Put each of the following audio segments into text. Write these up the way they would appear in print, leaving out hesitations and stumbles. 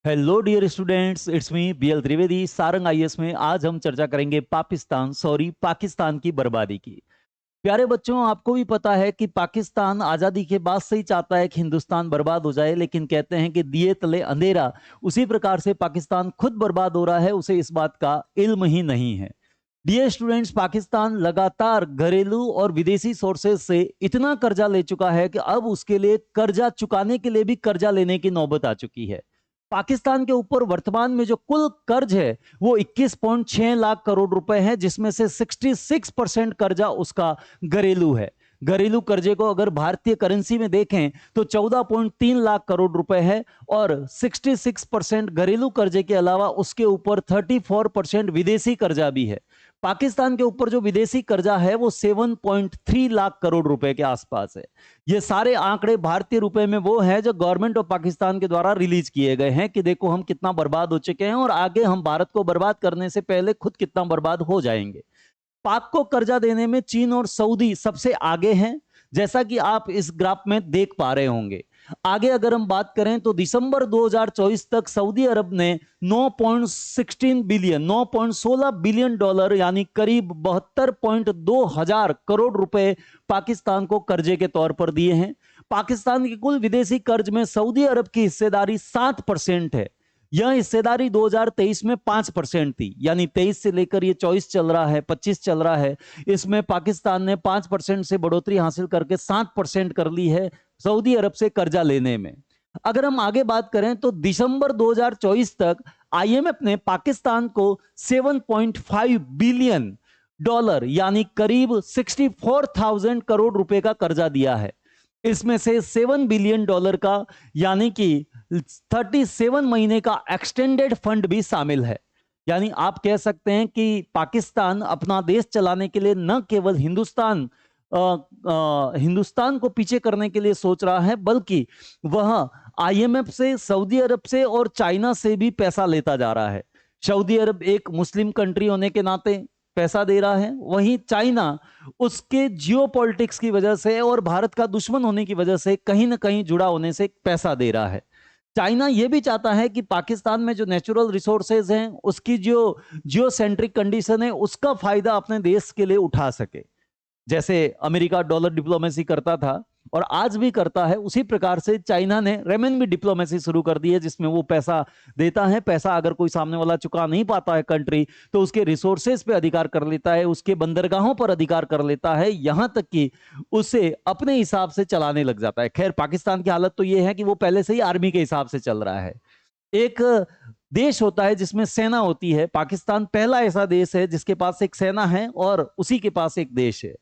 Hello dear students, it's me BL Trivedi Sarang IAS में। आज हम चर्चा करेंगे पाकिस्तान की बर्बादी की। प्यारे बच्चों, आपको भी पता है कि पाकिस्तान आजादी के बाद से ही चाहता है कि हिंदुस्तान बर्बाद हो जाए, लेकिन कहते हैं कि दिए तले अंधेरा। उसी प्रकार से पाकिस्तान खुद बर्बाद हो रहा है, उसे इस बात का इल्म ही नहीं है। डियर स्टूडेंट्स, पाकिस्तान लगातार घरेलू और विदेशी सोर्सेज से इतना कर्जा ले चुका है कि अब उसके लिए कर्जा चुकाने के लिए भी कर्जा लेने की नौबत आ चुकी है। पाकिस्तान के ऊपर वर्तमान में जो कुल कर्ज है वो 21.6 लाख करोड़ रुपए है, जिसमें से 66% कर्जा उसका घरेलू है। घरेलू कर्जे को अगर भारतीय करेंसी में देखें तो 14.3 लाख करोड़ रुपए है, और 66% घरेलू कर्जे के अलावा उसके ऊपर 34% विदेशी कर्जा भी है। पाकिस्तान के ऊपर जो विदेशी कर्जा है वो 7.3 लाख करोड़ रुपए के आसपास है। ये सारे आंकड़े भारतीय रुपए में वो है जो गवर्नमेंट ऑफ पाकिस्तान के द्वारा रिलीज किए गए हैं कि देखो हम कितना बर्बाद हो चुके हैं और आगे हम भारत को बर्बाद करने से पहले खुद कितना बर्बाद हो जाएंगे। पाक को कर्जा देने में चीन और सऊदी सबसे आगे हैं, जैसा कि आप इस ग्राफ में देख पा रहे होंगे। आगे अगर हम बात करें तो दिसंबर 2024 तक सऊदी अरब ने 9.16 बिलियन डॉलर यानी करीब 72.2 हजार करोड़ रुपए पाकिस्तान को कर्जे के तौर पर दिए हैं। पाकिस्तान के कुल विदेशी कर्ज में सऊदी अरब की हिस्सेदारी 7% है। यह हिस्सेदारी 2023 में 5% थी, यानी 23 से लेकर ये 24 चल रहा है, 25 चल रहा है। इसमें पाकिस्तान ने 5% से बढ़ोतरी हासिल करके 7% कर ली है सऊदी अरब से कर्जा लेने में। अगर हम आगे बात करें तो दिसंबर 2024 तक आईएमएफ ने पाकिस्तान को 7.5 बिलियन डॉलर यानी करीब 64,000 करोड़ रुपए का कर्जा दिया है। इसमें से 7 बिलियन डॉलर का यानी कि 37 महीने का एक्सटेंडेड फंड भी शामिल है। यानी आप कह सकते हैं कि पाकिस्तान अपना देश चलाने के लिए न केवल हिंदुस्तान को पीछे करने के लिए सोच रहा है, बल्कि वह आईएमएफ से, सऊदी अरब से और चाइना से भी पैसा लेता जा रहा है। सऊदी अरब एक मुस्लिम कंट्री होने के नाते पैसा दे रहा है, वहीं चाइना उसके जियोपॉलिटिक्स की वजह से और भारत का दुश्मन होने की वजह से कहीं ना कहीं जुड़ा होने से पैसा दे रहा है। चाइना यह भी चाहता है कि पाकिस्तान में जो नेचुरल रिसोर्सेज हैं, उसकी जो जियो सेंट्रिक कंडीशन है, उसका फायदा अपने देश के लिए उठा सके। जैसे अमेरिका डॉलर डिप्लोमेसी करता था और आज भी करता है, उसी प्रकार से चाइना ने रेमनबी डिप्लोमेसी शुरू कर दी है, जिसमें वो पैसा देता है। पैसा अगर कोई सामने वाला चुका नहीं पाता है कंट्री, तो उसके रिसोर्सेज पे अधिकार कर लेता है, उसके बंदरगाहों पर अधिकार कर लेता है, यहां तक कि उसे अपने हिसाब से चलाने लग जाता है। खैर, पाकिस्तान की हालत तो ये है कि वो पहले से ही आर्मी के हिसाब से चल रहा है। एक देश होता है जिसमें सेना होती है। पाकिस्तान पहला ऐसा देश है जिसके पास एक सेना है और उसी के पास एक देश है।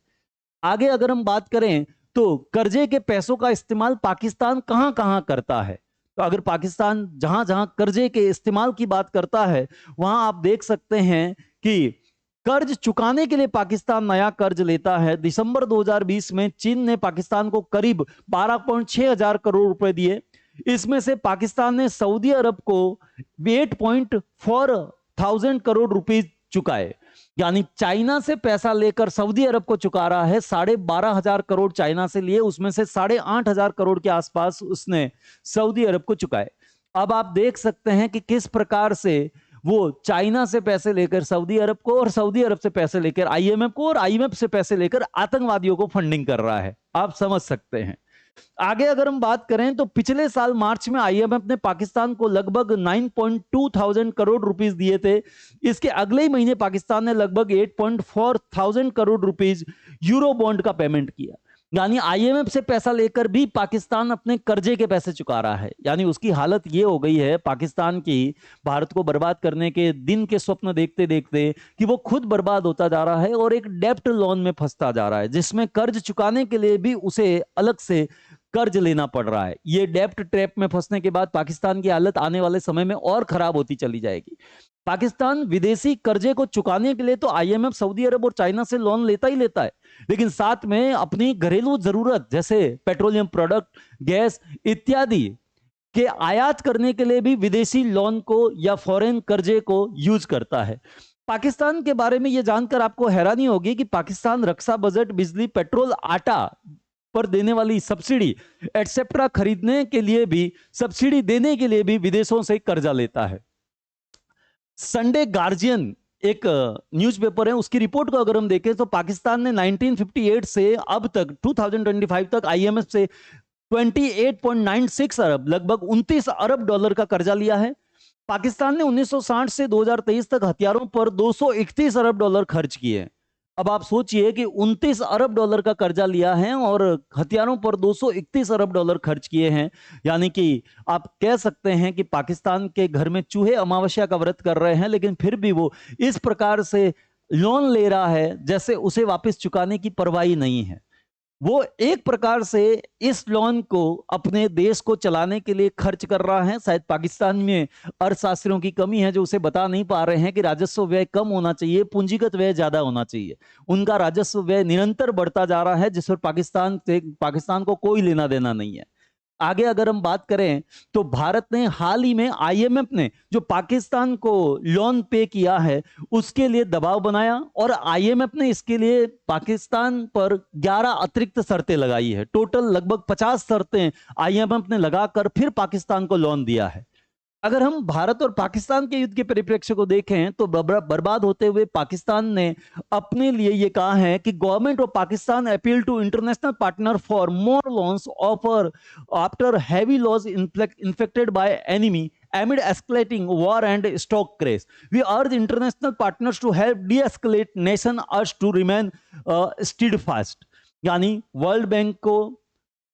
आगे अगर हम बात करें तो कर्जे के पैसों का इस्तेमाल पाकिस्तान कहां कहां करता है, तो अगर पाकिस्तान जहां जहां कर्जे के इस्तेमाल की बात करता है, वहां आप देख सकते हैं कि कर्ज चुकाने के लिए पाकिस्तान नया कर्ज लेता है। दिसंबर 2020 में चीन ने पाकिस्तान को करीब 12.6 हजार करोड़ रुपए दिए। इसमें से पाकिस्तान ने सऊदी अरब को 8.4 थाउजेंड करोड़ रुपीज चुकाए। यानी चाइना से पैसा लेकर सऊदी अरब को चुका रहा है। 12,500 करोड़ चाइना से लिए, उसमें से 8,500 करोड़ के आसपास उसने सऊदी अरब को चुकाए। अब आप देख सकते हैं कि किस प्रकार से वो चाइना से पैसे लेकर सऊदी अरब को, और सऊदी अरब से पैसे लेकर आईएमएफ को, और आईएमएफ से पैसे लेकर आतंकवादियों को फंडिंग कर रहा है। आप समझ सकते हैं। आगे अगर हम बात करें तो पिछले साल मार्च में आईएमएफ ने पाकिस्तान को लगभग 9.2 थाउजेंड करोड़ रुपीस दिए थे। इसके अगले ही महीने पाकिस्तान ने लगभग 8.4 thousand crore rupees euro bond का पेमेंट किया। यानी आईएमएफ से पैसा लेकर भी पाकिस्तान अपने कर्जे के पैसे चुका रहा है। यानी उसकी हालत ये हो गई है पाकिस्तान की, भारत को बर्बाद करने के दिन के स्वप्न देखते देखते, कि वो खुद बर्बाद होता जा रहा है और एक डेप्ट लोन में फंसता जा रहा है, जिसमें कर्ज चुकाने के लिए भी उसे अलग से कर्ज लेना पड़ रहा है। ये डेप्ट ट्रैप में फंसने के बाद पाकिस्तान की हालत आने वाले समय में और खराब होती चली जाएगी। पाकिस्तान विदेशी कर्जे को चुकाने के लिए तो आईएमएफ, सऊदी अरब और चाइना से लोन लेता ही लेता है, लेकिन साथ में अपनी घरेलू जरूरत जैसे पेट्रोलियम प्रोडक्ट, गैस इत्यादि के आयात करने के लिए भी विदेशी लोन को या फॉरेन कर्जे को यूज करता है। पाकिस्तान के बारे में यह जानकर आपको हैरानी होगी कि पाकिस्तान रक्षा बजट, बिजली, पेट्रोल, आटा पर देने वाली सब्सिडी एटसेट्रा खरीदने के लिए भी, सब्सिडी देने के लिए भी विदेशों से कर्जा लेता है। संडे गार्जियन एक न्यूज़पेपर है, उसकी रिपोर्ट को अगर हम देखें तो पाकिस्तान ने 1958 से अब तक 2025 तक आईएमएफ से 28.96 अरब, लगभग 29 अरब डॉलर का कर्जा लिया है। पाकिस्तान ने 1960 से 2023 तक हथियारों पर 231 अरब डॉलर खर्च किए। अब आप सोचिए कि 29 अरब डॉलर का कर्जा लिया है और हथियारों पर 231 अरब डॉलर खर्च किए हैं। यानी कि आप कह सकते हैं कि पाकिस्तान के घर में चूहे अमावस्या का व्रत कर रहे हैं, लेकिन फिर भी वो इस प्रकार से लोन ले रहा है जैसे उसे वापस चुकाने की परवाह नहीं है। वो एक प्रकार से इस लोन को अपने देश को चलाने के लिए खर्च कर रहा है। शायद पाकिस्तान में अर्थशास्त्रियों की कमी है जो उसे बता नहीं पा रहे हैं कि राजस्व व्यय कम होना चाहिए, पूंजीगत व्यय ज्यादा होना चाहिए। उनका राजस्व व्यय निरंतर बढ़ता जा रहा है जिस पर पाकिस्तान को कोई लेना देना नहीं है। आगे अगर हम बात करें तो भारत ने हाल ही में, आईएमएफ ने जो पाकिस्तान को लोन पे किया है उसके लिए दबाव बनाया और आईएमएफ ने इसके लिए पाकिस्तान पर 11 अतिरिक्त शर्तें लगाई है। टोटल लगभग 50 शर्तें आईएमएफ ने लगाकर फिर पाकिस्तान को लोन दिया है। अगर हम भारत और पाकिस्तान के युद्ध के परिप्रेक्ष्य को देखें तो बर्बाद होते हुए पाकिस्तान ने अपने लिए यह कहा है कि government of Pakistan appeal to international partner for more loans offer after heavy loss infected by enemy amid escalating war and stock crash. We urge international partners to help de-escalate nation urge to remain steadfast. यानी world bank को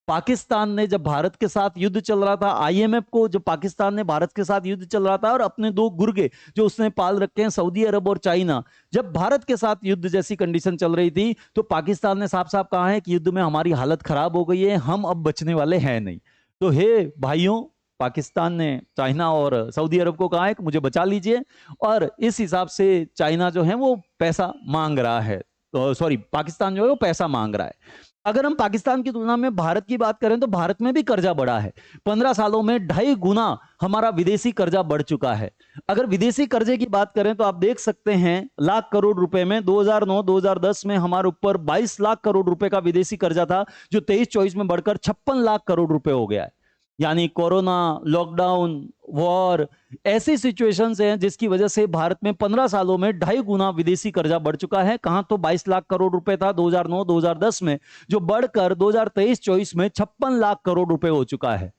पाकिस्तान ने जब भारत के साथ युद्ध चल रहा था, आईएमएफ को जब पाकिस्तान ने भारत के साथ युद्ध चल रहा था, और अपने दो गुर्गे जो उसने पाल रखे हैं सऊदी अरब और चाइना, जब भारत के साथ युद्ध जैसी कंडीशन चल रही थी तो पाकिस्तान ने साफ साफ कहा है कि युद्ध में हमारी हालत खराब हो गई है, हम अब बचने वाले हैं नहीं। तो हे भाइयों, पाकिस्तान ने चाइना और सऊदी अरब को कहा है कि मुझे बचा लीजिए, और इस हिसाब से चाइना जो है वो पैसा मांग रहा है, तो सॉरी पाकिस्तान जो है वो पैसा मांग रहा है। अगर हम पाकिस्तान की तुलना में भारत की बात करें तो भारत में भी कर्जा बढ़ा है। 15 सालों में 2.5 गुना हमारा विदेशी कर्जा बढ़ चुका है। अगर विदेशी कर्जे की बात करें तो आप देख सकते हैं लाख करोड़ रुपए में 2009-2010 में हमारे ऊपर 22 लाख करोड़ रुपए का विदेशी कर्जा था, जो 23-24 में बढ़कर 56 लाख करोड़ रुपए हो गया है। यानी कोरोना, लॉकडाउन, वॉर, ऐसी सिचुएशंस हैं जिसकी वजह से भारत में 15 सालों में 2.5 गुना विदेशी कर्जा बढ़ चुका है। कहां तो 22 लाख करोड़ रुपए था 2009-2010 में, जो बढ़कर 2023-24 में 56 लाख करोड़ रुपए हो चुका है।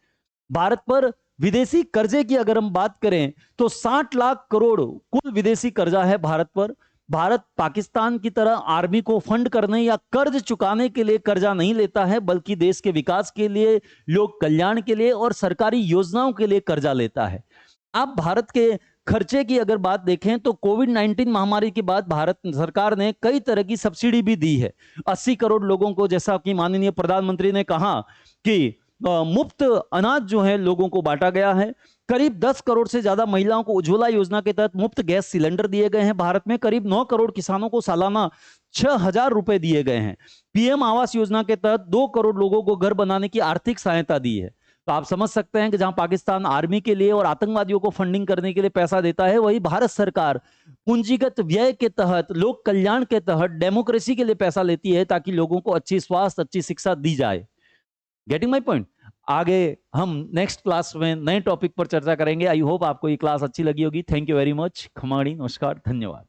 भारत पर विदेशी कर्जे की अगर हम बात करें तो 60 लाख करोड़ कुल विदेशी कर्जा है भारत पर। भारत पाकिस्तान की तरह आर्मी को फंड करने या कर्ज चुकाने के लिए कर्जा नहीं लेता है, बल्कि देश के विकास के लिए, लोक कल्याण के लिए और सरकारी योजनाओं के लिए कर्जा लेता है। आप भारत के खर्चे की अगर बात देखें तो कोविड-19 महामारी के बाद भारत सरकार ने कई तरह की सब्सिडी भी दी है। 80 करोड़ लोगों को, जैसा कि माननीय प्रधानमंत्री ने कहा कि मुफ्त अनाज जो है लोगों को बांटा गया है। करीब 10 करोड़ से ज्यादा महिलाओं को उज्ज्वला योजना के तहत मुफ्त गैस सिलेंडर दिए गए हैं। भारत में करीब 9 करोड़ किसानों को सालाना 6,000 रुपए दिए गए हैं। पीएम आवास योजना के तहत 2 करोड़ लोगों को घर बनाने की आर्थिक सहायता दी है। तो आप समझ सकते हैं कि जहां पाकिस्तान आर्मी के लिए और आतंकवादियों को फंडिंग करने के लिए पैसा देता है, वही भारत सरकार पूंजीगत व्यय के तहत, लोक कल्याण के तहत, डेमोक्रेसी के लिए पैसा लेती है ताकि लोगों को अच्छी स्वास्थ्य, अच्छी शिक्षा दी जाए। Getting my point? आगे हम नेक्स्ट क्लास में नए टॉपिक पर चर्चा करेंगे। आई होप आपको ये क्लास अच्छी लगी होगी। Thank you very much. खमाड़ी, नमस्कार, धन्यवाद।